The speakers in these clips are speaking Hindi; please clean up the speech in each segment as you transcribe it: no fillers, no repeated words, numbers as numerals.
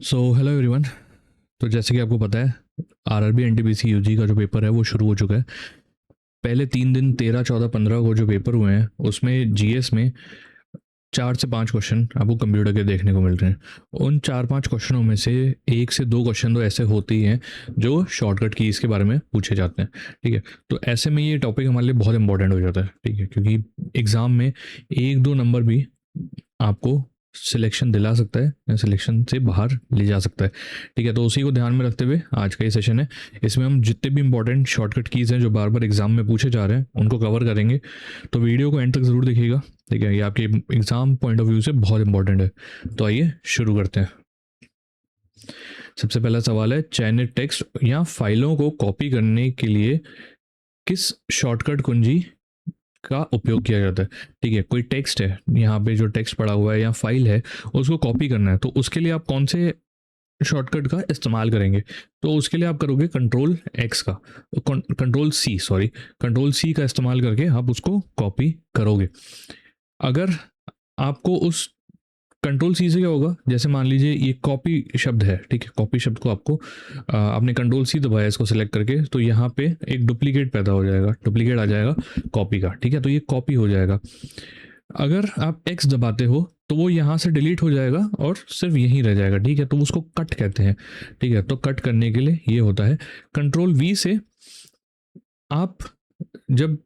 Hello everyone. तो जैसे कि आपको पता है, आरआरबी एनटीपीसी यूजी का जो पेपर है वो शुरू हो चुका है। पहले 3 दिन 13, 14, 15 को जो पेपर हुए हैं उसमें जीएस में 4 से 5 क्वेश्चन आपको कंप्यूटर के देखने को मिल रहे हैं। उन 4-5 क्वेश्चनों में से 1 से 2 क्वेश्चन तो ऐसे होते ही हैं जो शॉर्टकट कीज़ के बारे में पूछे जाते हैं। ठीक है, तो ऐसे में ये टॉपिक हमारे लिए बहुत इंपॉर्टेंट हो जाता है। ठीक है, क्योंकि एग्ज़ाम में 1-2 नंबर भी आपको सिलेक्शन दिला सकता है या सिलेक्शन से बाहर ले जा सकता है। ठीक है, तो उसी को ध्यान में रखते हुए आज का ये सेशन है। इसमें हम जितने भी इंपॉर्टेंट शॉर्टकट कीज़ हैं जो बार बार एग्जाम में पूछे जा रहे हैं उनको कवर करेंगे। तो वीडियो को एंड तक ज़रूर देखिएगा। ठीक है, ये आपके एग्जाम पॉइंट ऑफ व्यू से बहुत इंपॉर्टेंट है। तो आइए शुरू करते हैं। सबसे पहला सवाल है, चयनित टेक्स्ट या फाइलों को कॉपी करने के लिए किस शॉर्टकट कुंजी का उपयोग किया जाता है। ठीक है, कोई टेक्स्ट है, यहाँ पे जो टेक्स्ट पड़ा हुआ है या फाइल है उसको कॉपी करना है, तो उसके लिए आप कौन से शॉर्टकट का इस्तेमाल करेंगे। तो उसके लिए आप करोगे कंट्रोल एक्स का, कंट्रोल सी का इस्तेमाल करके आप उसको कॉपी करोगे। अगर आपको उस कंट्रोल सी से क्या होगा, जैसे मान लीजिए ये कॉपी शब्द है। ठीक है, कॉपी शब्द को आपको आपने कंट्रोल सी दबाया इसको सिलेक्ट करके, तो यहाँ पे एक डुप्लीकेट पैदा हो जाएगा, डुप्लीकेट आ जाएगा कॉपी का। ठीक है, तो ये कॉपी हो जाएगा। अगर आप एक्स दबाते हो तो वो यहाँ से डिलीट हो जाएगा और सिर्फ यहीं रह जाएगा। ठीक है, तो उसको कट कहते हैं। ठीक है, तो कट करने के लिए ये होता है। कंट्रोल वी से आप जब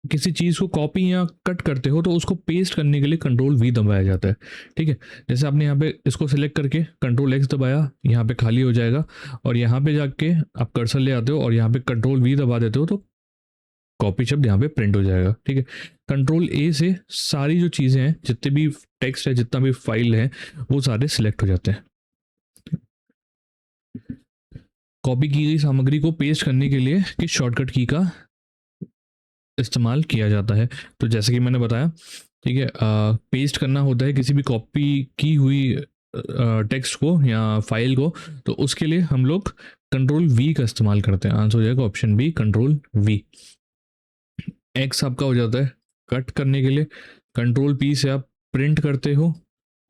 किसी चीज़ को कॉपी या कट करते हो तो उसको पेस्ट करने के लिए कंट्रोल वी दबाया जाता है। ठीक है, जैसे आपने यहाँ पे इसको सिलेक्ट करके कंट्रोल एक्स दबाया, यहाँ पे खाली हो जाएगा और यहाँ पे जाके आप कर्सर ले आते हो और यहाँ पे कंट्रोल वी दबा देते हो तो कॉपी शब्द यहाँ पे प्रिंट हो जाएगा। ठीक है, कंट्रोल ए से सारी जो चीज़ें हैं, जितने भी टेक्स्ट है, जितना भी फाइल है, वो सारे सिलेक्ट हो जाते हैं। कॉपी की गई सामग्री को पेस्ट करने के लिए किस शॉर्टकट की का इस्तेमाल किया जाता है। तो जैसे कि मैंने बताया, ठीक है, पेस्ट करना होता है किसी भी कॉपी की हुई टेक्स्ट को या फाइल को, तो उसके लिए हम लोग कंट्रोल वी का इस्तेमाल करते हैं। आंसर हो जाएगा option B, control V. X आपका हो जाता है कट करने के लिए, कंट्रोल पी से आप प्रिंट करते हो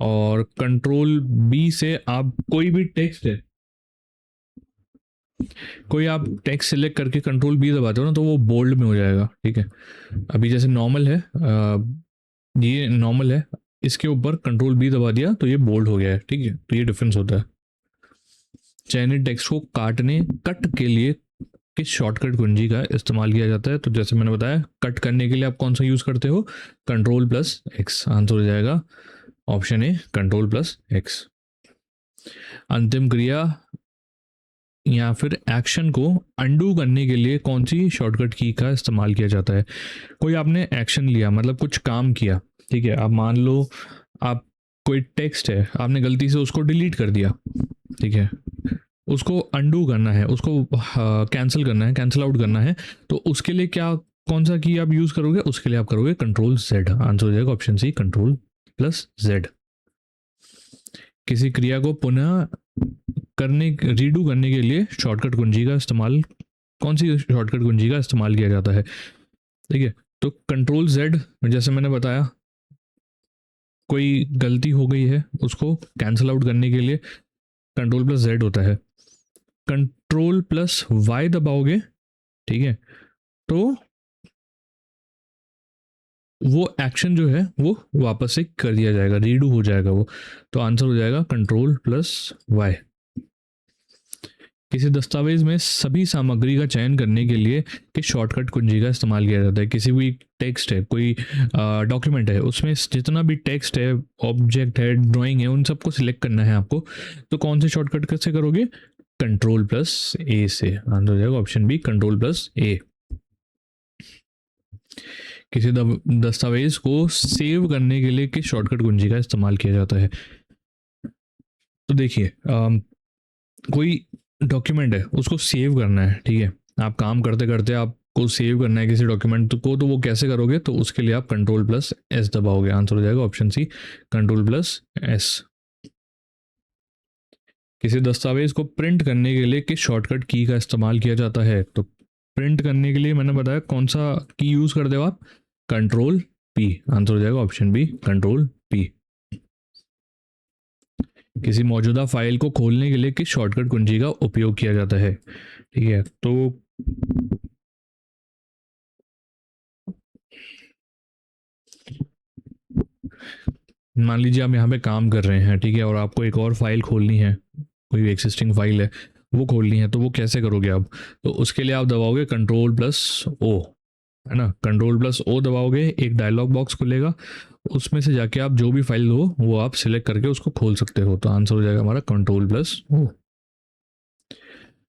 और कंट्रोल बी से आप कोई भी टेक्स्ट है, कोई आप टेक्स्ट सिलेक्ट करके कंट्रोल बी दबाते हो ना तो वो बोल्ड में हो जाएगा। ठीक है, अभी जैसे नॉर्मल है, ये नॉर्मल है, इसके ऊपर कंट्रोल बी दबा दिया तो ये बोल्ड हो गया है। ठीक है, तो ये डिफरेंस होता है। चयनित टेक्स्ट को काटने कट के लिए किस शॉर्टकट कुंजी का इस्तेमाल किया जाता है। तो जैसे मैंने बताया, कट करने के लिए आप कौन सा यूज करते हो, कंट्रोल प्लस एक्स। आंसर हो जाएगा option A, control plus x. अंतिम क्रिया या फिर एक्शन को अंडू करने के लिए कौन सी शॉर्टकट की का इस्तेमाल किया जाता है। कोई आपने एक्शन लिया, मतलब कुछ काम किया। ठीक है, आप मान लो आप कोई टेक्स्ट है, आपने गलती से उसको डिलीट कर दिया। ठीक है, उसको अंडू करना है, उसको कैंसिल करना है, कैंसिल आउट करना है, तो उसके लिए क्या, कौन सा की आप यूज करोगे, उसके लिए आप करोगे कंट्रोल जेड। आंसर हो जाएगा option C, control plus Z. किसी क्रिया को पुनः करने रीडू करने के लिए शॉर्टकट कुंजी का इस्तेमाल, कौन सी शॉर्टकट कुंजी का इस्तेमाल किया जाता है। ठीक है, तो कंट्रोल जेड, जैसे मैंने बताया, कोई गलती हो गई है उसको कैंसिल आउट करने के लिए कंट्रोल प्लस जेड होता है। कंट्रोल प्लस वाई दबाओगे, ठीक है, तो वो एक्शन जो है वो वापस से कर दिया जाएगा, रीडू हो जाएगा वो। तो आंसर हो जाएगा कंट्रोल प्लस वाई। किसी दस्तावेज में सभी सामग्री का चयन करने के लिए किस शॉर्टकट कुंजी का इस्तेमाल किया जाता है। किसी भी टेक्स्ट है, कोई डॉक्यूमेंट है, उसमें जितना भी टेक्स्ट है, ऑब्जेक्ट है, ड्राइंग है, उन सबको सिलेक्ट करना है आपको, तो कौन से शॉर्टकट कैसे करोगे, कंट्रोल प्लस ए से। आंसर हो जाएगा ऑप्शन बी, कंट्रोल प्लस ए। किसी दस्तावेज को सेव करने के लिए किस शॉर्टकट कुंजी का इस्तेमाल किया जाता है। तो देखिए, कोई डॉक्यूमेंट है, उसको सेव करना है। ठीक है, आप काम करते करते आपको सेव करना है किसी डॉक्यूमेंट को, तो वो कैसे करोगे, तो उसके लिए आप कंट्रोल प्लस एस दबाओगे। आंसर हो जाएगा option C, control plus S. किसी दस्तावेज को प्रिंट करने के लिए किस शॉर्टकट की का इस्तेमाल किया जाता है। तो प्रिंट करने के लिए मैंने बताया कौन सा की यूज कर दो आप, कंट्रोल पी। आंसर हो जाएगा ऑप्शन बी, कंट्रोल पी। किसी मौजूदा फाइल को खोलने के लिए किस शॉर्टकट कुंजी का उपयोग किया जाता है? ठीक है, तो मान लीजिए आप यहाँ पे काम कर रहे हैं, ठीक है, और आपको एक और फाइल खोलनी है, कोई एक्सिस्टिंग फाइल है वो खोलनी है, तो वो कैसे करोगे आप? तो उसके लिए आप दबाओगे कंट्रोल+O, है ना, कंट्रोल+O दबाओगे, एक डायलॉग बॉक्स खुलेगा, उसमें से जाके आप जो भी फाइल हो वो आप सिलेक्ट करके उसको खोल सकते हो। तो आंसर हो जाएगा हमारा कंट्रोल+O।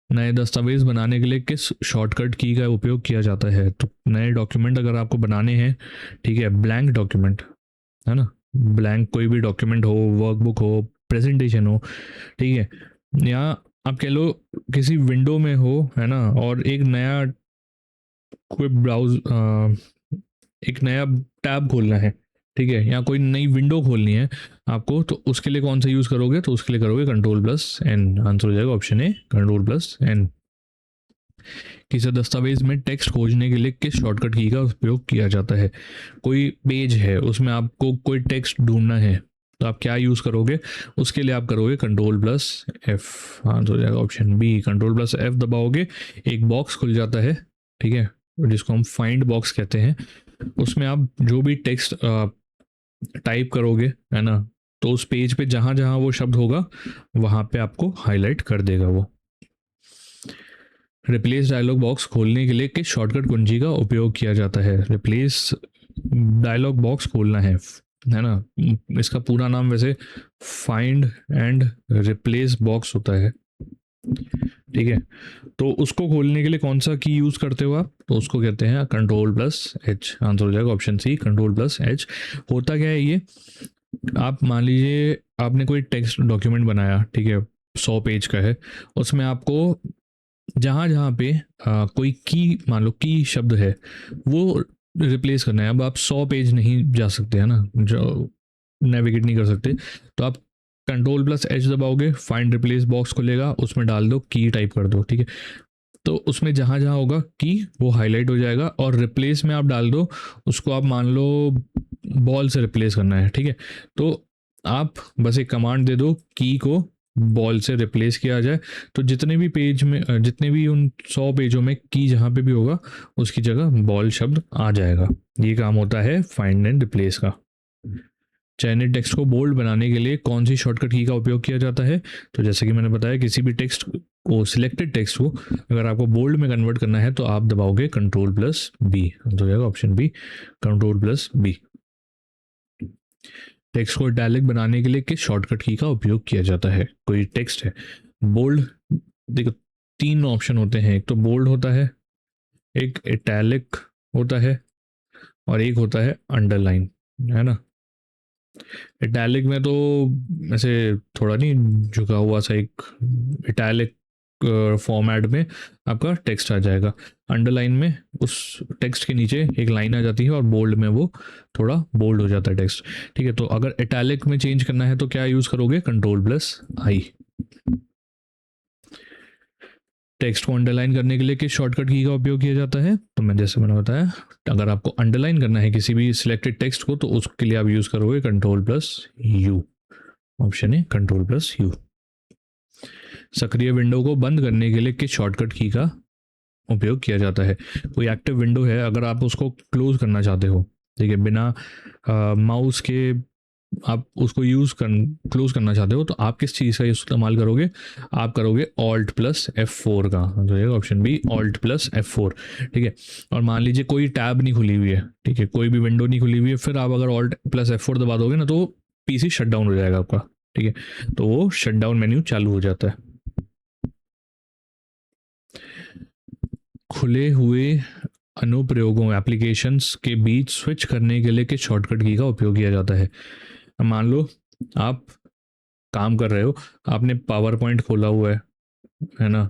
नए दस्तावेज बनाने के लिए किस शॉर्टकट की का उपयोग किया जाता है? तो नए डॉक्यूमेंट अगर आपको बनाने हैं, ठीक है, ब्लैंक डॉक्यूमेंट, है ना, ब्लैंक कोई भी डॉक्यूमेंट हो, वर्कबुक हो, प्रेजेंटेशन हो, ठीक है, या आप कह लो किसी विंडो में हो, है ना, और एक नया कोई एक नया टैब खोलना है, ठीक है, या कोई नई विंडो खोलनी है आपको, तो उसके लिए कौन सा यूज़ करोगे? तो उसके लिए करोगे कंट्रोल+N। आंसर हो जाएगा ऑप्शन ए, कंट्रोल+N। किसी दस्तावेज में टेक्स्ट खोजने के लिए किस शॉर्टकट की का उपयोग किया जाता है? कोई पेज है, उसमें आपको कोई टेक्स्ट ढूंढना है, तो आप क्या यूज़ करोगे? उसके लिए आप करोगे कंट्रोल+F। आंसर हो जाएगा ऑप्शन बी, कंट्रोल+F दबाओगे, एक बॉक्स खुल जाता है, ठीक है, जिसको हम फाइंड बॉक्स कहते हैं। उसमें आप जो भी टेक्स्ट टाइप करोगे, है ना, तो उस पेज पे जहाँ जहाँ वो शब्द होगा वहाँ पे आपको हाईलाइट कर देगा वो। रिप्लेस डायलॉग बॉक्स खोलने के लिए किस शॉर्टकट कुंजी का उपयोग किया जाता है? रिप्लेस डायलॉग बॉक्स खोलना है ना, इसका पूरा नाम वैसे फाइंड एंड रिप्लेस बॉक्स होता है, ठीक है, तो उसको खोलने के लिए कौन सा की यूज करते हो आप? तो उसको कहते हैं कंट्रोल+H। आंसर हो जाएगा ऑप्शन सी, कंट्रोल+H। होता क्या है ये, आप मान लीजिए आपने कोई टेक्स्ट डॉक्यूमेंट बनाया, ठीक है, 100 पेज का है, उसमें आपको जहाँ जहाँ पे कोई की, मान लो की शब्द है, वो रिप्लेस करना है। अब आप 100 पेज नहीं जा सकते, है ना, जो नेविगेट नहीं कर सकते, तो आप कंट्रोल+H दबाओगे, फाइंड रिप्लेस बॉक्स खुलेगा, उसमें डाल दो की, टाइप कर दो, ठीक है, तो उसमें जहाँ जहाँ होगा की वो हाईलाइट हो जाएगा, और रिप्लेस में आप डाल दो, उसको आप मान लो बॉल से रिप्लेस करना है, ठीक है, तो आप बस एक कमांड दे दो की को बॉल से रिप्लेस किया जाए, तो जितने भी पेज में, जितने भी उन 100 पेजों में की जहाँ पे भी होगा उसकी जगह बॉल शब्द आ जाएगा। ये काम होता है फाइंड एंड रिप्लेस का। चयनित टेक्स्ट को बोल्ड बनाने के लिए कौन सी शॉर्टकट की का उपयोग किया जाता है? तो जैसे कि मैंने बताया, किसी भी टेक्स्ट को, सिलेक्टेड टेक्स्ट को अगर आपको बोल्ड में कन्वर्ट करना है तो आप दबाओगे कंट्रोल+B। तो हो जाएगा ऑप्शन बी, कंट्रोल+B। टेक्स्ट को इटैलिक बनाने के लिए किस शॉर्टकट की का उपयोग किया जाता है? कोई टेक्स्ट है बोल्ड, देखो 3 ऑप्शन होते हैं, एक तो बोल्ड होता है, एक इटैलिक होता है, और एक होता है अंडरलाइन, है ना। इटैलिक में तो ऐसे थोड़ा नहीं झुका हुआ सा एक इटैलिक फॉर्मेट में आपका टेक्स्ट आ जाएगा। अंडरलाइन में उस टेक्स्ट के नीचे एक लाइन आ जाती है, और बोल्ड में वो थोड़ा बोल्ड हो जाता है टेक्स्ट, ठीक है। तो अगर इटैलिक में चेंज करना है तो क्या यूज़ करोगे? कंट्रोल+I। टेक्स्ट को अंडरलाइन करने के लिए किस शॉर्टकट की का उपयोग किया जाता है? तो मैंने बताया, अगर आपको अंडरलाइन करना है किसी भी सिलेक्टेड टेक्स्ट को तो उसके लिए आप यूज़ करोगे कंट्रोल+U। ऑप्शन है कंट्रोल+U। सक्रिय विंडो को बंद करने के लिए किस शॉर्टकट की का उपयोग किया जाता है? कोई एक्टिव विंडो है, अगर आप उसको क्लोज करना चाहते हो, ठीक है, बिना माउस के आप उसको क्लोज करना चाहते हो, तो आप किस चीज़ का इस्तेमाल करोगे? आप करोगे Alt+F4 का। तो ये ऑप्शन बी, Alt+F4, ठीक है। और मान लीजिए कोई टैब नहीं खुली हुई है, ठीक है, कोई भी विंडो नहीं खुली हुई है, फिर आप अगर Alt+F4 दबा दोगे ना तो पीसी शट डाउन हो जाएगा आपका, ठीक है, तो वो शट डाउन मेन्यू चालू हो जाता है। खुले हुए अनुप्रयोगों, एप्लीकेशंस के बीच स्विच करने के लिए किस शॉर्टकट की का उपयोग किया जाता है? मान लो आप काम कर रहे हो, आपने पावर पॉइंट खोला हुआ है ना,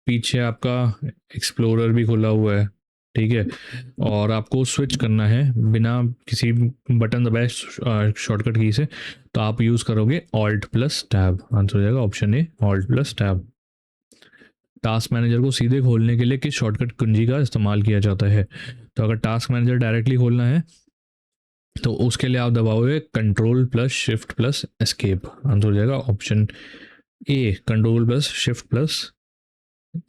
पीछे आपका एक्सप्लोरर भी खोला हुआ है, ठीक है, और आपको स्विच करना है बिना किसी बटन दबाए शॉर्टकट की से, तो आप यूज़ करोगे Alt+Tab। आंसर हो जाएगा ऑप्शन ए, Alt+Tab। टास्क मैनेजर को सीधे खोलने के लिए किस शॉर्टकट कुंजी का इस्तेमाल किया जाता है? तो अगर टास्क मैनेजर डायरेक्टली खोलना है तो उसके लिए आप दबाओगे control plus shift plus escape, answer हो जाएगा option A, control plus shift plus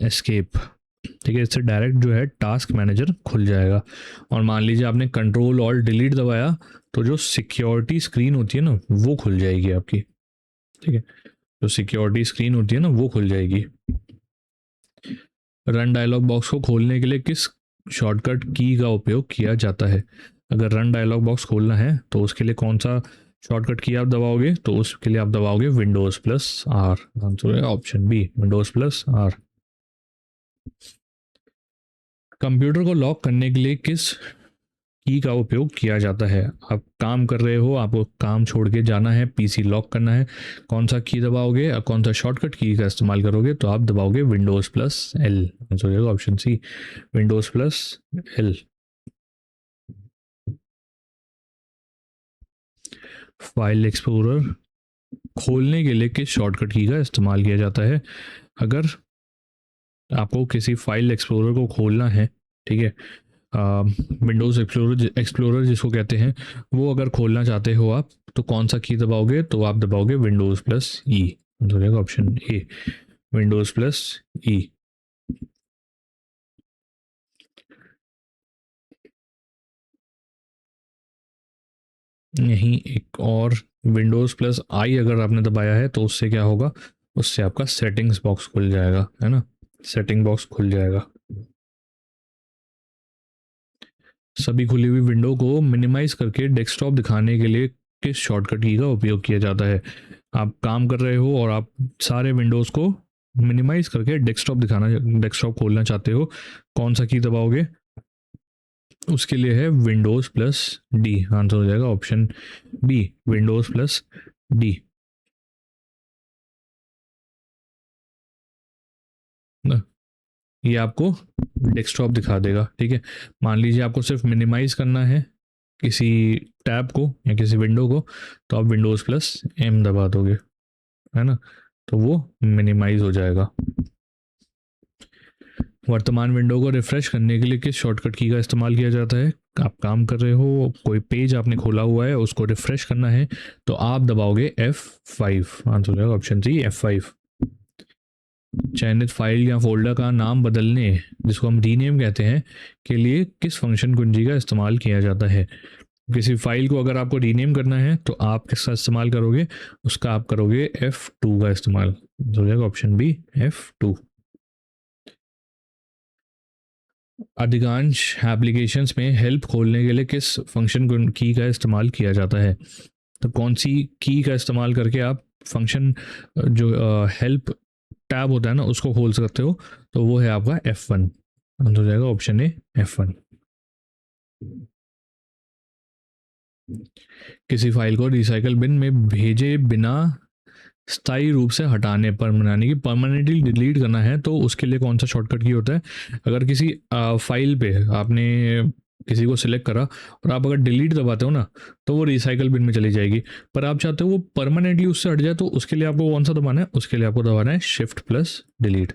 escape. ठीक है, इससे डायरेक्ट जो है टास्क मैनेजर खुल जाएगा। और मान लीजिए आपने कंट्रोल और डिलीट दबाया तो जो सिक्योरिटी स्क्रीन होती है ना वो खुल जाएगी आपकी। ठीक है, जो सिक्योरिटी स्क्रीन होती है ना वो खुल जाएगी। रन डायलॉग बॉक्स को खोलने के लिए किस शॉर्टकट की का उपयोग किया जाता है? अगर रन डायलॉग बॉक्स खोलना है तो उसके लिए कौन सा शॉर्टकट की आप दबाओगे? तो उसके लिए आप दबाओगे विंडोज़ प्लस आर, आंसर है option B, Windows plus R. Computer को लॉक करने के लिए किस की का उपयोग किया जाता है? आप काम कर रहे हो, आपको काम छोड़ के जाना है, पीसी लॉक करना है, कौन सा की दबाओगे और कौन सा शॉर्टकट की का इस्तेमाल करोगे? तो आप दबाओगे विंडोज़ प्लस एल, आंसर हो जाएगा option C, Windows plus L. File explorer खोलने के लिए किस शॉर्टकट की का इस्तेमाल किया जाता है? अगर आपको किसी फाइल एक्सप्लोरर को खोलना है, ठीक है, विंडोज़ एक्सप्लोरर जिसको कहते हैं, वो अगर खोलना चाहते हो आप तो कौन सा की दबाओगे? तो आप दबाओगे विंडोज़ प्लस ई, हो जाएगा ऑप्शन ए, विंडोज़ प्लस ई। यहीं एक और, विंडोज़ प्लस आई अगर आपने दबाया है तो उससे क्या होगा? उससे आपका सेटिंग्स बॉक्स खुल जाएगा, है ना, सेटिंग बॉक्स खुल जाएगा। सभी खुली हुई विंडो को मिनिमाइज करके डेस्कटॉप दिखाने के लिए किस शॉर्टकट की का उपयोग किया जाता है? आप काम कर रहे हो और आप सारे विंडोज़ को मिनिमाइज करके डेस्कटॉप खोलना चाहते हो, कौन सा की दबाओगे? उसके लिए है विंडोज़ प्लस डी, आंसर हो जाएगा option B, Windows plus D. ये आपको डेस्कटॉप दिखा देगा। ठीक है, मान लीजिए आपको सिर्फ मिनिमाइज करना है किसी टैब को या किसी विंडो को, तो आप विंडोज़ प्लस एम दबा दोगे, है ना, तो वो मिनिमाइज हो जाएगा। वर्तमान विंडो को रिफ्रेश करने के लिए किस शॉर्टकट की का इस्तेमाल किया जाता है? आप काम कर रहे हो, कोई पेज आपने खोला हुआ है, उसको रिफ्रेश करना है तो आप दबाओगे F5, आंसर हो जाएगा ऑप्शन सी, F5। चयनित फाइल या फोल्डर का नाम बदलने, जिसको हम रीनेम कहते हैं, के लिए किस फंक्शन कुंजी का इस्तेमाल किया जाता है? किसी फाइल को अगर आपको रीनेम करना है तो आप किसका इस्तेमाल करोगे? उसका आप करोगे F2 का इस्तेमाल, हो जाएगा ऑप्शन बी, F2। अधिकांश एप्लीकेशंस में हेल्प खोलने के लिए किस फंक्शन की का इस्तेमाल किया जाता है? तो कौन सी की का इस्तेमाल करके आप फंक्शन जो हेल्प टैब होता है ना उसको खोल सकते हो? तो वो है आपका F1, आंसर हो जाएगा ऑप्शन ए, F1। किसी फाइल को रिसाइकल बिन में भेजे बिना स्थायी रूप से हटाने पर, यानी कि परमानेंटली डिलीट करना है, तो उसके लिए कौन सा शॉर्टकट की होता है? अगर किसी फाइल पे आपने किसी को सिलेक्ट करा और आप अगर डिलीट दबाते हो ना तो वो रिसाइकल बिन में चली जाएगी, पर आप चाहते हो वो परमानेंटली उससे हट जाए, तो उसके लिए आपको कौन सा दबाना है? उसके लिए आपको दबाना है shift plus delete,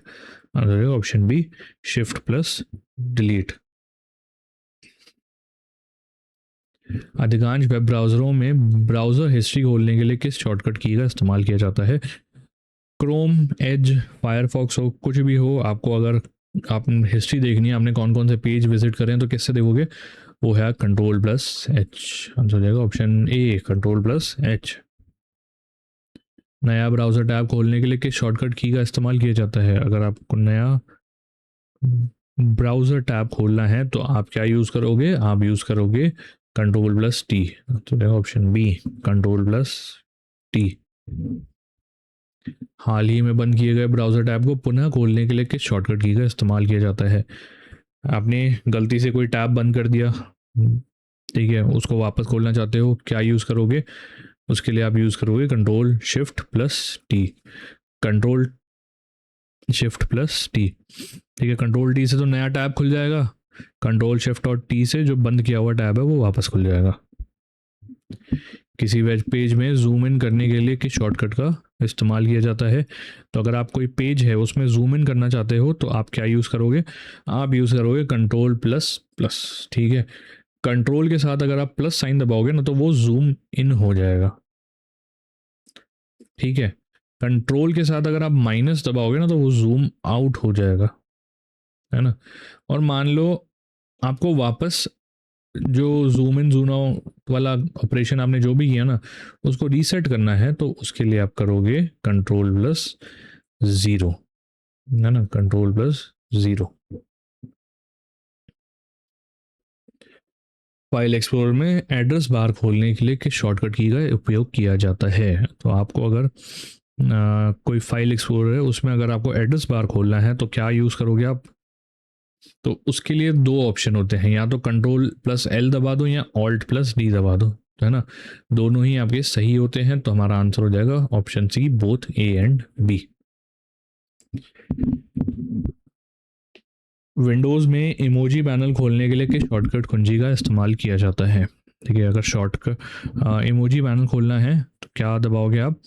option B, shift plus delete. अधिकांश वेब ब्राउज़रों में ब्राउज़र हिस्ट्री खोलने के लिए किस शॉर्टकट की का इस्तेमाल किया जाता है? क्रोम, एज, फायरफॉक्स हो, कुछ भी हो, आपको अगर आप हिस्ट्री देखनी है, आपने कौन कौन से पेज विजिट करें, तो किससे देखोगे? वो है कंट्रोल प्लस एच, आंसर हो जाएगा option A, control plus H. नया ब्राउज़र टैब खोलने के लिए किस शॉर्टकट की का इस्तेमाल किया जाता है? अगर आपको नया ब्राउज़र टैब खोलना है तो आप क्या यूज़ करोगे? आप यूज़ करोगे कंट्रोल प्लस टी, तो option B, control plus T. हाल ही में बंद किए गए ब्राउज़र टैब को पुनः खोलने के लिए किस शॉर्टकट की का इस्तेमाल किया जाता है? आपने गलती से कोई टैब बंद कर दिया, ठीक है, उसको वापस खोलना चाहते हो, क्या यूज़ करोगे? उसके लिए आप यूज़ करोगे control shift plus T, control shift plus T. ठीक है, कंट्रोल टी से तो नया टैब खुल जाएगा, कंट्रोल शिफ्ट और टी से जो बंद किया हुआ टैब है वो वापस खुल जाएगा। किसी वेब पेज में जूम इन करने के लिए किस शॉर्टकट का इस्तेमाल किया जाता है? तो अगर आप कोई पेज है उसमें जूम इन करना चाहते हो तो आप क्या यूज़ करोगे? आप यूज़ करोगे कंट्रोल प्लस प्लस, ठीक है, कंट्रोल के साथ अगर आप प्लस साइन दबाओगे ना तो वो जूम इन हो जाएगा, ठीक है। कंट्रोल के साथ अगर आप माइनस दबाओगे ना तो वो जूम आउट हो जाएगा, है ना। और मान लो आपको वापस जो जूम इन जूम आउट वाला ऑपरेशन आपने जो भी किया ना उसको रीसेट करना है, तो उसके लिए आप करोगे कंट्रोल प्लस ज़ीरो, है ना, control plus zero. File explorer में एड्रेस बार खोलने के लिए किस शॉर्टकट की का उपयोग किया जाता है? तो आपको अगर कोई फाइल एक्सप्लोरर है उसमें अगर आपको एड्रेस बार खोलना है तो क्या यूज़ करोगे आप? तो उसके लिए दो ऑप्शन होते हैं, या तो कंट्रोल प्लस एल दबा दो या ऑल्ट प्लस डी दबा दो, है ना। दोनों ही आपके सही होते हैं, तो हमारा आंसर हो जाएगा option C, both A and B. Windows में इमोजी पैनल खोलने के लिए किस शॉर्टकट कुंजी का इस्तेमाल किया जाता है? ठीक है, अगर शॉर्टकट इमोजी पैनल खोलना है तो क्या दबाओगे आप?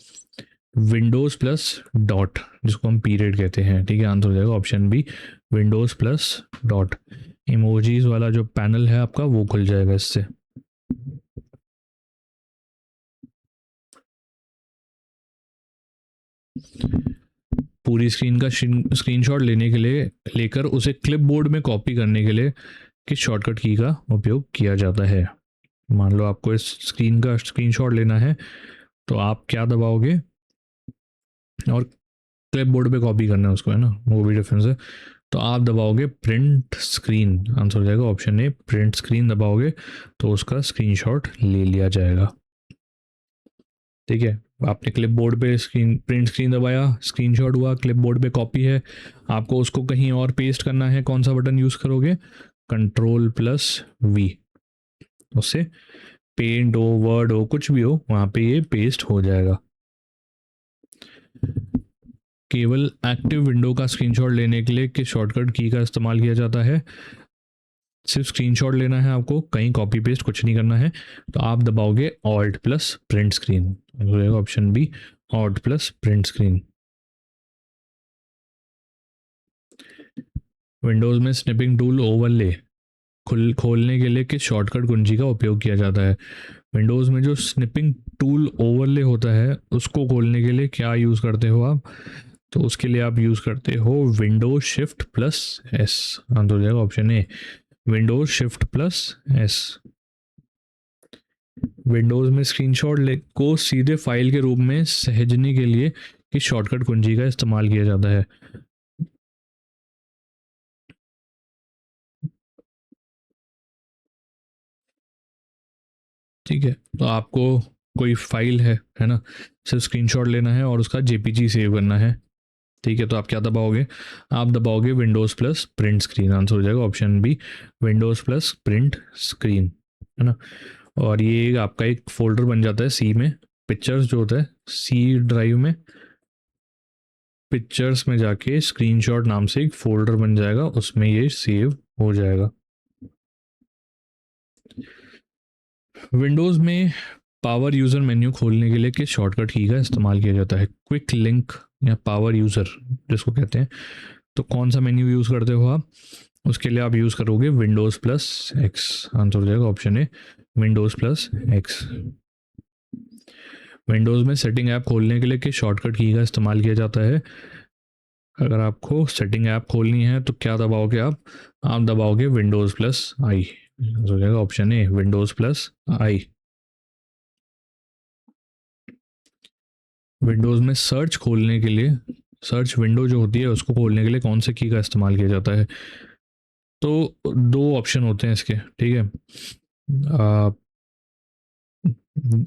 विंडोज़ प्लस डॉट, जिसको हम पीरियड कहते हैं, ठीक है। आंसर हो जाएगा option B, Windows plus dot. Emojis वाला जो पैनल है आपका वो खुल जाएगा इससे। पूरी स्क्रीन का स्क्रीनशॉट लेने के लिए लेकर उसे क्लिपबोर्ड में कॉपी करने के लिए किस शॉर्टकट की का उपयोग किया जाता है? मान लो आपको इस स्क्रीन का स्क्रीनशॉट लेना है तो आप क्या दबाओगे, और क्लिपबोर्ड पे कॉपी करना है उसको, है ना, वो भी डिफरेंस है। तो आप दबाओगे प्रिंट स्क्रीन, आंसर हो जाएगा ऑप्शन ए, प्रिंट स्क्रीन दबाओगे तो उसका स्क्रीनशॉट ले लिया जाएगा, ठीक है। आपने क्लिपबोर्ड पे स्क्रीन प्रिंट स्क्रीन दबाया, स्क्रीनशॉट हुआ, क्लिपबोर्ड पे कॉपी है, आपको उसको कहीं और पेस्ट करना है, कौन सा बटन यूज़ करोगे? Control plus V. उससे पेंट हो, वर्ड हो, कुछ भी हो, वहाँ पे ये पेस्ट हो जाएगा। केवल एक्टिव विंडो का स्क्रीनशॉट लेने के लिए किस शॉर्टकट की का इस्तेमाल किया जाता है? सिर्फ स्क्रीनशॉट लेना है आपको, कहीं कॉपी पेस्ट कुछ नहीं करना है, तो आप दबाओगे ऑल्ट प्लस प्रिंट स्क्रीन, हो जाएगा option B, alt plus print screen. Windows में स्निपिंग टूल ओवरले खोलने के लिए किस शॉर्टकट कुंजी का उपयोग किया जाता है? विंडोज़ में जो स्निपिंग टूल ओवरले होता है उसको खोलने के लिए क्या यूज़ करते हो आप? तो उसके लिए आप यूज़ करते हो Windows shift plus S, answer हो जाएगा ऑप्शन ए, Windows shift plus S. Windows में स्क्रीनशॉट को सीधे फाइल के रूप में सहेजने के लिए किस शॉर्टकट कुंजी का इस्तेमाल किया जाता है? ठीक है, तो आपको कोई फाइल है ना, सिर्फ स्क्रीनशॉट लेना है और उसका जेपीजी सेव करना है, ठीक है। तो आप क्या दबाओगे? आप दबाओगे Windows plus print screen, answer हो जाएगा option B, Windows plus print screen, है ना। और ये आपका एक फोल्डर बन जाता है सी में, पिक्चर्स जो होता है सी ड्राइव में, पिक्चर्स में जाके स्क्रीनशॉट नाम से एक फोल्डर बन जाएगा, उसमें ये सेव हो जाएगा। विंडोज़ में पावर यूज़र मेन्यू खोलने के लिए किस शॉर्टकट की का इस्तेमाल किया जाता है? क्विक लिंक या पावर यूज़र जिसको कहते हैं, तो कौन सा मेन्यू यूज़ करते हो आप? उसके लिए आप यूज़ करोगे विंडोज़ प्लस एक्स, आंसर हो जाएगा option A, Windows plus x. Windows में सेटिंग ऐप खोलने के लिए किस शॉर्टकट की का इस्तेमाल किया जाता है? अगर आपको सेटिंग ऐप खोलनी है तो क्या दबाओगे आप दबाओगे विंडोज़ प्लस आई, हो जाएगा option A, Windows plus I. Windows में सर्च खोलने के लिए, सर्च विंडो जो होती है उसको खोलने के लिए कौन से की का इस्तेमाल किया जाता है? तो दो ऑप्शन होते हैं इसके, ठीक है।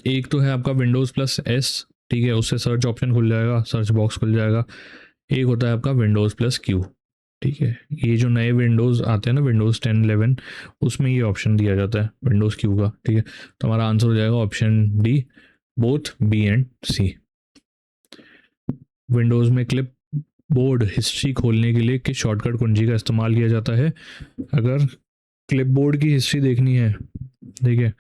एक तो है आपका विंडोज़ प्लस एस, ठीक है, उससे सर्च ऑप्शन खुल जाएगा, सर्च बॉक्स खुल जाएगा। एक होता है आपका विंडोज़ प्लस क्यू, ठीक है। ये जो नए विंडोज़ आते हैं ना, विंडोज़ 10 11, उसमें ये ऑप्शन दिया जाता है विंडोज़ क्यू का, ठीक है। तो हमारा आंसर हो जाएगा option D, both B and C. Windows में क्लिप बोर्ड हिस्ट्री खोलने के लिए किस शॉर्टकट कुंजी का इस्तेमाल किया जाता है? अगर क्लिपबोर्ड की हिस्ट्री देखनी है, ठीक है,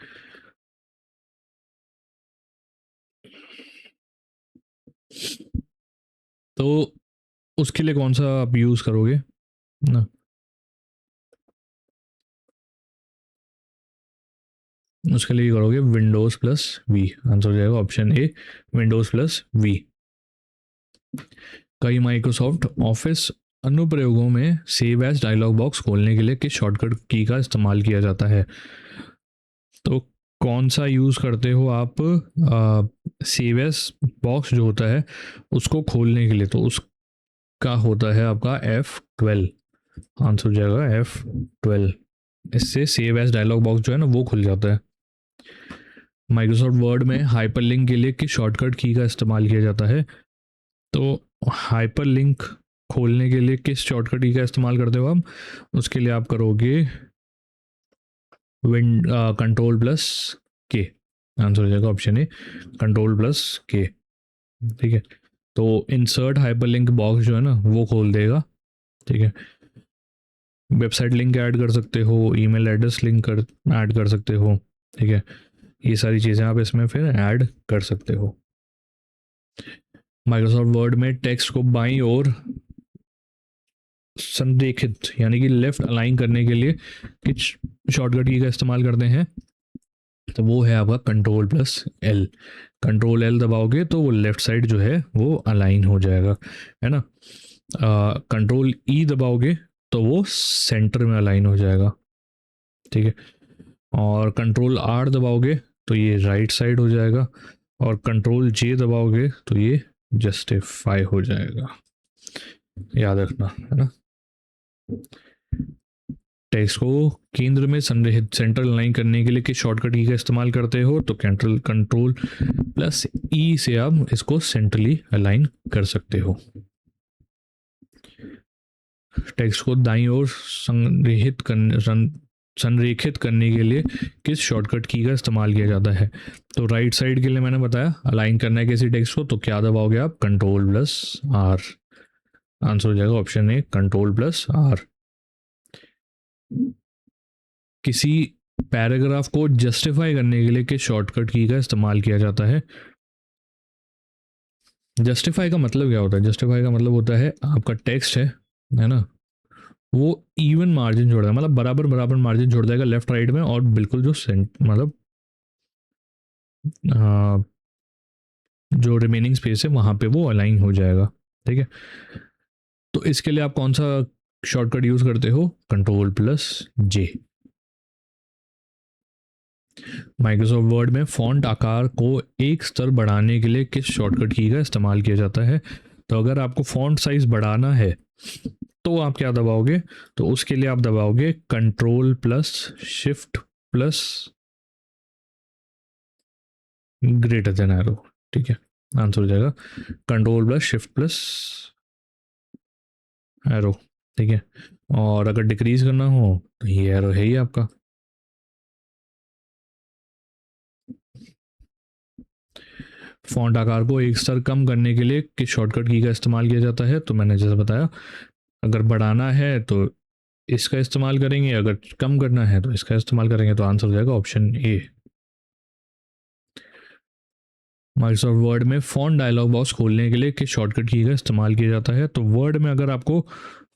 तो उसके लिए कौन सा आप यूज़ करोगे ना? उसके लिए करोगे विंडोज़ प्लस वी, आंसर हो जाएगा option A Windows plus V. कई माइक्रोसॉफ्ट ऑफिस अनुप्रयोगों में सेव एज डायलॉग बॉक्स खोलने के लिए किस शॉर्टकट की का इस्तेमाल किया जाता है? तो कौन सा यूज़ करते हो आप सेव एज बॉक्स जो होता है उसको खोलने के लिए? तो उसका होता है आपका F12, आंसर हो जाएगा F12। इससे सेव एज डायलॉग बॉक्स जो है ना वो खुल जाता है। माइक्रोसॉफ्ट वर्ड में हाइपरलिंक के लिए किस शॉर्टकट की का इस्तेमाल किया जाता है? तो हाइपरलिंक खोलने के लिए किस शॉर्टकट की का इस्तेमाल करते हो आप? उसके लिए आप करोगे कंट्रोल प्लस के, आंसर हो जाएगा ऑप्शन ए कंट्रोल प्लस के। ठीक है, तो इंसर्ट हाइपरलिंक बॉक्स जो है ना वो खोल देगा। ठीक है, वेबसाइट लिंक ऐड कर सकते हो, ईमेल एड्रेस लिंक कर ऐड कर सकते हो। ठीक है, ये सारी चीज़ें आप इसमें फिर ऐड कर सकते हो। माइक्रोसॉफ्ट वर्ड में टेक्स्ट को बाईं ओर संरेखित यानी कि लेफ्ट अलाइन करने के लिए किस शॉर्टकट की का इस्तेमाल करते हैं? तो वो है आपका control plus L. Control L दबाओगे तो वो लेफ्ट साइड जो है वो अलाइन हो जाएगा, है ना। कंट्रोल ई दबाओगे तो वो सेंटर में अलाइन हो जाएगा। ठीक है, और कंट्रोल आर दबाओगे तो ये राइट साइड हो जाएगा, और कंट्रोल जे दबाओगे तो ये जस्टिफाई हो जाएगा। याद रखना, है ना। टेक्स्ट को केंद्र में संरेखित सेंट्रल अलाइन करने के लिए किस शॉर्टकट की का इस्तेमाल करते हो? तो कंट्रोल प्लस ई से आप इसको सेंट्रली अलाइन कर सकते हो। टेक्स्ट को दाईं ओर संरेखित करने के लिए किस शॉर्टकट की का इस्तेमाल किया जाता है? तो राइट साइड के लिए मैंने बताया अलाइन करना है किसी टेक्स्ट को, तो क्या दबाओगे आप? कंट्रोल प्लस आर, आंसर हो जाएगा option A control plus R. किसी पैराग्राफ को जस्टिफाई करने के लिए किस शॉर्टकट की का इस्तेमाल किया जाता है? जस्टिफाई का मतलब क्या होता है? जस्टिफाई का मतलब होता है आपका टेक्स्ट है ना, वो इवन मार्जिन छोड़ देगा, मतलब बराबर बराबर मार्जिन छोड़ देगा लेफ्ट राइट में, और बिल्कुल जो मतलब जो रिमेनिंग स्पेस है वहां पे वो अलाइन हो जाएगा। ठीक है, तो इसके लिए आप कौन सा शॉर्टकट यूज करते हो? कंट्रोल प्लस जे। माइक्रोसॉफ्ट वर्ड में फॉन्ट आकार को एक स्तर बढ़ाने के लिए किस शॉर्टकट की का इस्तेमाल किया जाता है? तो अगर आपको फॉन्ट साइज बढ़ाना है तो आप क्या दबाओगे? तो उसके लिए आप दबाओगे control plus shift plus greater than arrow. ठीक है, आंसर हो जाएगा control plus shift plus arrow. ठीक है, और अगर डिक्रीज करना हो तो ये एरो है ही आपका। फॉन्ट आकार को एक स्तर कम करने के लिए किस शॉर्टकट की का इस्तेमाल किया जाता है? तो मैंने जैसे बताया, अगर बढ़ाना है तो इसका इस्तेमाल करेंगे, अगर कम करना है तो इसका इस्तेमाल करेंगे। तो आंसर हो जाएगा ऑप्शन ए। माइक्रोसॉफ्ट वर्ड में फॉन्ट डायलॉग बॉक्स खोलने के लिए किस शॉर्टकट की का इस्तेमाल किया जाता है? तो वर्ड में अगर आपको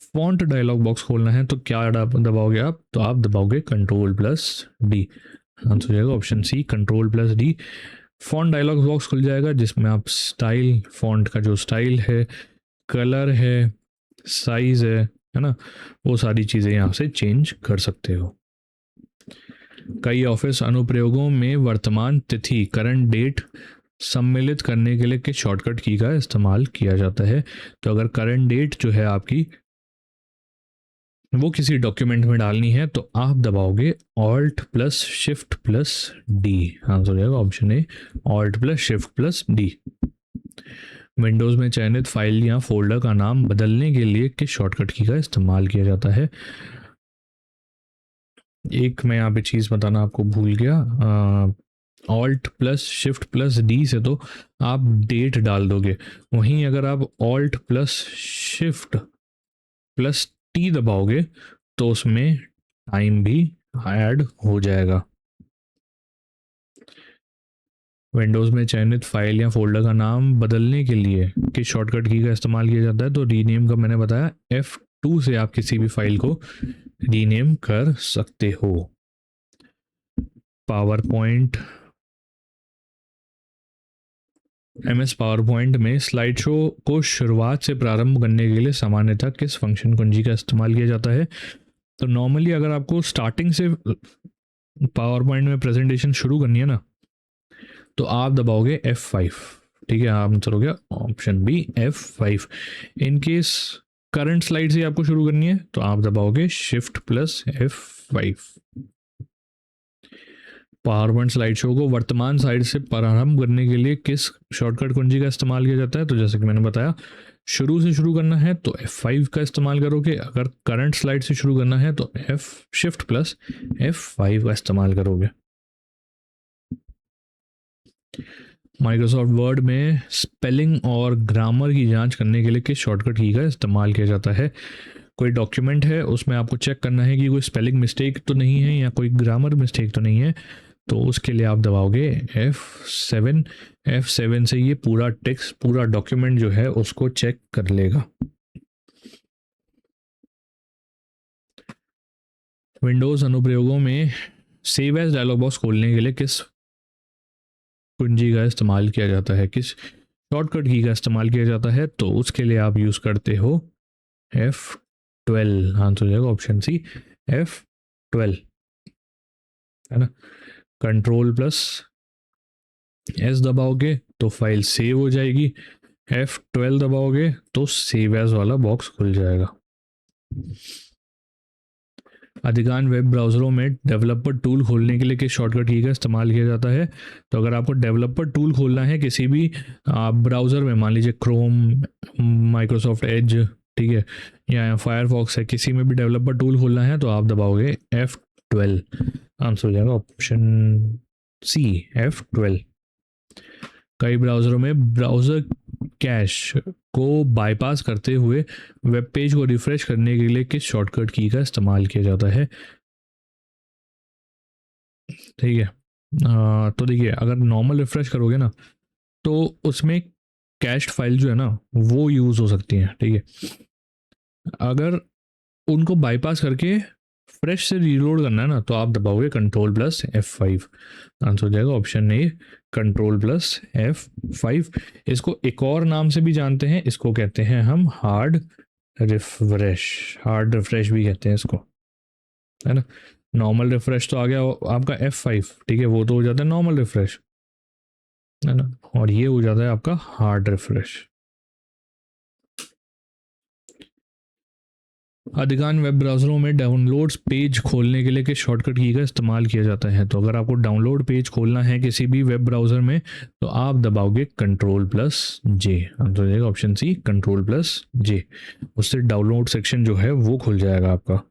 फॉन्ट डायलॉग बॉक्स खोलना है तो क्या दबाओगे आप? तो आप दबाओगे कंट्रोल प्लस डी, आंसर हो जाएगा option C control plus D. Font dialog box खुल जाएगा जिसमें आप स्टाइल, फॉन्ट का जो स्टाइल है, कलर है, साइज है ना, वो सारी चीज़ें यहाँ से चेंज कर सकते हो। कई ऑफिस अनुप्रयोगों में वर्तमान तिथि करंट डेट सम्मिलित करने के लिए किस शॉर्टकट की का इस्तेमाल किया जाता है? तो अगर करंट डेट जो है आपकी वो किसी डॉक्यूमेंट में डालनी है तो आप दबाओगे alt plus shift plus D, answer हो जाएगा option A alt plus shift plus D. Windows में चयनित फाइल या फोल्डर का नाम बदलने के लिए किस शॉर्टकट की का इस्तेमाल किया जाता है? एक मैं यहाँ पे चीज़ बताना आपको भूल गया, alt plus shift plus D से तो आप डेट डाल दोगे, वहीं अगर आप alt plus shift plus T दबाओगे तो उसमें टाइम भी ऐड हो जाएगा। विंडोज़ में चयनित फाइल या फोल्डर का नाम बदलने के लिए किस शॉर्टकट की का इस्तेमाल किया जाता है? तो रीनेम का मैंने बताया F2 से आप किसी भी फाइल को रीनेम कर सकते हो। पावर पॉइंट में स्लाइड शो को शुरुआत से प्रारंभ करने के लिए सामान्यतः किस फंक्शन कुंजी का इस्तेमाल किया जाता है? तो नॉर्मली अगर आपको स्टार्टिंग से पावर पॉइंट में प्रेजेंटेशन शुरू करनी है ना, तो आप दबाओगे F5, ठीक है। आंसर हो गया option B F5। In case current slide से आपको शुरू करनी है तो आप दबाओगे Shift+F5। PowerPoint slide show को वर्तमान स्लाइड से प्रारंभ करने के लिए किस शॉर्टकट कुंजी का इस्तेमाल किया जाता है? तो जैसे कि मैंने बताया, शुरू से शुरू करना है तो F5 का इस्तेमाल करोगे, अगर करंट स्लाइड से शुरू करना है तो Shift+F5 का इस्तेमाल करोगे। माइक्रोसॉफ्ट वर्ड में स्पेलिंग और ग्रामर की जांच करने के लिए किस शॉर्टकट की का इस्तेमाल किया जाता है? कोई डॉक्यूमेंट है, उसमें आपको चेक करना है कि कोई स्पेलिंग मिस्टेक तो नहीं है या कोई ग्रामर मिस्टेक तो नहीं है, तो उसके लिए आप दबाओगे F7। F7 से ये पूरा टेक्स्ट, पूरा डॉक्यूमेंट जो है उसको चेक कर लेगा। विंडोज़ अनुप्रयोगों में सेव एज डायलॉग बॉक्स खोलने के लिए किस कुंजी का इस्तेमाल किया जाता है, किस शॉर्टकट की का इस्तेमाल किया जाता है? तो उसके लिए आप यूज़ करते हो F12। आंसर हो जाएगा ऑप्शन सी F12, है ना। Ctrl+S दबाओगे तो फाइल सेव हो जाएगी, F12 दबाओगे तो सेव एज वाला बॉक्स खुल जाएगा। अधिकांश वेब ब्राउज़रों में डेवलपर टूल खोलने के लिए किस शॉर्टकट की का इस्तेमाल किया जाता है? तो अगर आपको डेवलपर टूल खोलना है किसी भी ब्राउज़र में, मान लीजिए क्रोम, माइक्रोसॉफ्ट एज, ठीक है, या फायरफॉक्स है, किसी में भी डेवलपर टूल खोलना है तो आप दबाओगे F12। आंसर हो जाएगा ऑप्शन सी F12। कई ब्राउज़रों में ब्राउज़र कैश को बाईपास करते हुए वेब पेज को रिफ्रेश करने के लिए किस शॉर्टकट की का इस्तेमाल किया जाता है? ठीक है, तो देखिए, अगर नॉर्मल रिफ्रेश करोगे ना तो उसमें कैश्ड फाइल जो है ना वो यूज़ हो सकती हैं, ठीक है। अगर उनको बाईपास करके फ्रेश से रीलोड करना है ना तो आप दबाओगे Ctrl+F5। आंसर हो जाएगा ऑप्शन ए Ctrl+F5। इसको एक और नाम से भी जानते हैं, इसको कहते हैं हम हार्ड रिफ्रेश भी कहते हैं इसको, है ना। नॉर्मल रिफ्रेश तो आ गया आपका F5, ठीक है, वो तो हो जाता है नॉर्मल रिफ्रेश, है ना, और ये हो जाता है आपका हार्ड रिफ्रेश। अधिकांश वेब ब्राउज़रों में डाउनलोड्स पेज खोलने के लिए किस शॉर्टकट की का इस्तेमाल किया जाता है? तो अगर आपको डाउनलोड पेज खोलना है किसी भी वेब ब्राउज़र में तो आप दबाओगे Ctrl+J। आंसर हो जाएगा ऑप्शन सी Ctrl+J। उससे डाउनलोड सेक्शन जो है वो खुल जाएगा आपका।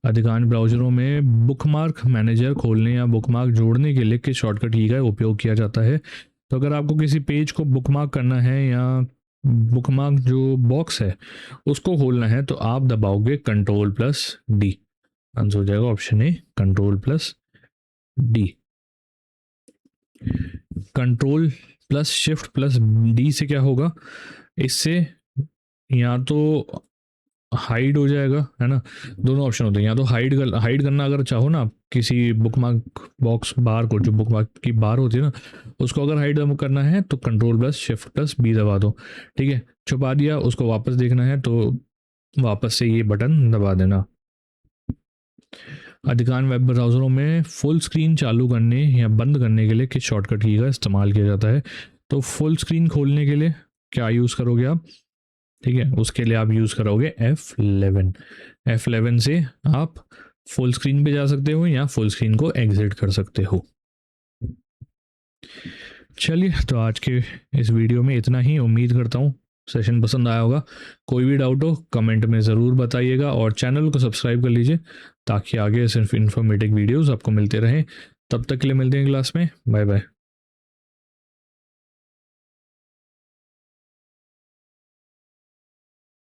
अधिकांश ब्राउज़रों में बुकमार्क मैनेजर खोलने या बुकमार्क जोड़ने के लिए किस शॉर्टकट की का उपयोग किया जाता है? तो अगर आपको किसी पेज को बुकमार्क करना है या बुकमार्क जो बॉक्स है उसको खोलना है तो आप दबाओगे Ctrl+D। आंसर हो जाएगा ऑप्शन ए Ctrl+D। Ctrl+Shift+D से क्या होगा, इससे या तो हाइड हो जाएगा, है ना, दोनों ऑप्शन होते हैं। या तो हाइड करना अगर चाहो ना आप किसी बुकमार्क बॉक्स बार को, जो बुकमार्क की बार होती है ना, उसको अगर हाइड करना है तो Ctrl+Shift+B दबा दो, ठीक है। छुपा दिया, उसको वापस देखना है तो वापस से ये बटन दबा देना। अधिकांश वेब ब्राउज़रों में फुल स्क्रीन चालू करने या बंद करने के लिए किस शॉर्टकट की का इस्तेमाल किया जाता है? तो फुल स्क्रीन खोलने के लिए क्या यूज़ करोगे आप, ठीक है, उसके लिए आप यूज़ करोगे F11। F11 से आप फुल स्क्रीन पे जा सकते हो या फुल स्क्रीन को एग्जिट कर सकते हो। चलिए, तो आज के इस वीडियो में इतना ही। उम्मीद करता हूँ सेशन पसंद आया होगा। कोई भी डाउट हो कमेंट में ज़रूर बताइएगा और चैनल को सब्सक्राइब कर लीजिए ताकि आगे सिर्फ इन्फॉर्मेटिव वीडियोस आपको मिलते रहें। तब तक के लिए मिलते हैं क्लास में। Bye bye.